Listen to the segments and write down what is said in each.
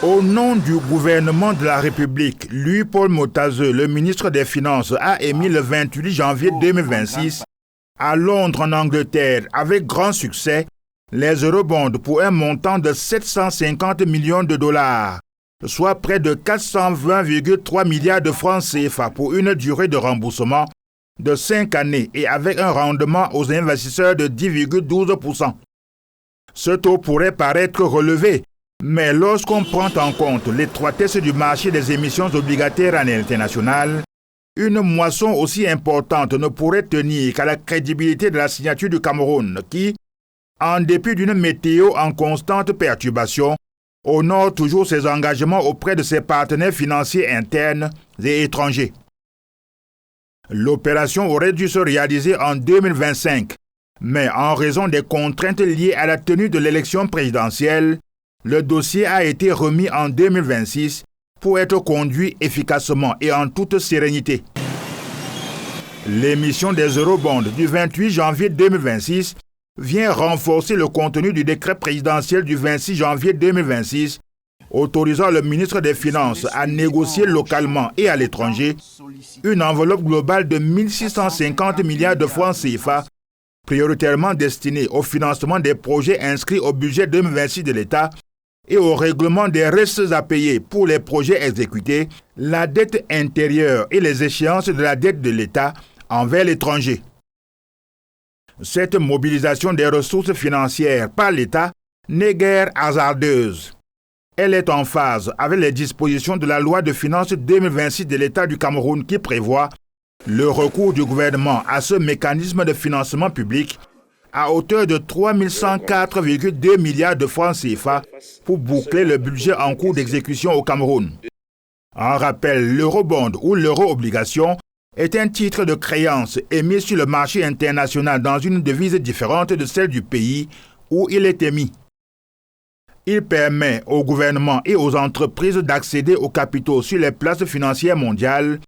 Au nom du gouvernement de la République, Louis-Paul Motazeux, le ministre des Finances, a émis le 28 janvier 2026 à Londres, en Angleterre, avec grand succès, les eurobonds pour un montant de 750 millions de dollars, soit près de 420,3 milliards de francs CFA pour une durée de remboursement de 5 années et avec un rendement aux investisseurs de 10,12%. Ce taux pourrait paraître relevé, mais lorsqu'on prend en compte l'étroitesse du marché des émissions obligataires à l'international, une moisson aussi importante ne pourrait tenir qu'à la crédibilité de la signature du Cameroun qui, en dépit d'une météo en constante perturbation, honore toujours ses engagements auprès de ses partenaires financiers internes et étrangers. L'opération aurait dû se réaliser en 2025, mais en raison des contraintes liées à la tenue de l'élection présidentielle, le dossier a été remis en 2026 pour être conduit efficacement et en toute sérénité. L'émission des eurobonds du 28 janvier 2026 vient renforcer le contenu du décret présidentiel du 26 janvier 2026 autorisant le ministre des Finances à négocier localement et à l'étranger une enveloppe globale de 1650 milliards de francs CFA prioritairement destinée au financement des projets inscrits au budget 2026 de l'État et au règlement des restes à payer pour les projets exécutés, la dette intérieure et les échéances de la dette de l'État envers l'étranger. Cette mobilisation des ressources financières par l'État n'est guère hasardeuse. Elle est en phase avec les dispositions de la loi de finances 2026 de l'État du Cameroun qui prévoit le recours du gouvernement à ce mécanisme de financement public à hauteur de 3104,2 milliards de francs CFA pour boucler le budget en cours d'exécution au Cameroun. En rappel, l'eurobond ou l'euro-obligation est un titre de créance émis sur le marché international dans une devise différente de celle du pays où il est émis. Il permet au gouvernement et aux entreprises d'accéder aux capitaux sur les places financières mondiales,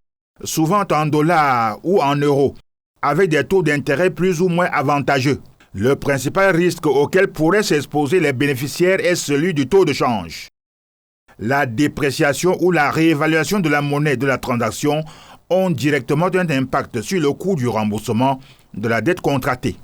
souvent en dollars ou en euros, avec des taux d'intérêt plus ou moins avantageux. Le principal risque auquel pourraient s'exposer les bénéficiaires est celui du taux de change. La dépréciation ou la réévaluation de la monnaie de la transaction ont directement un impact sur le coût du remboursement de la dette contractée.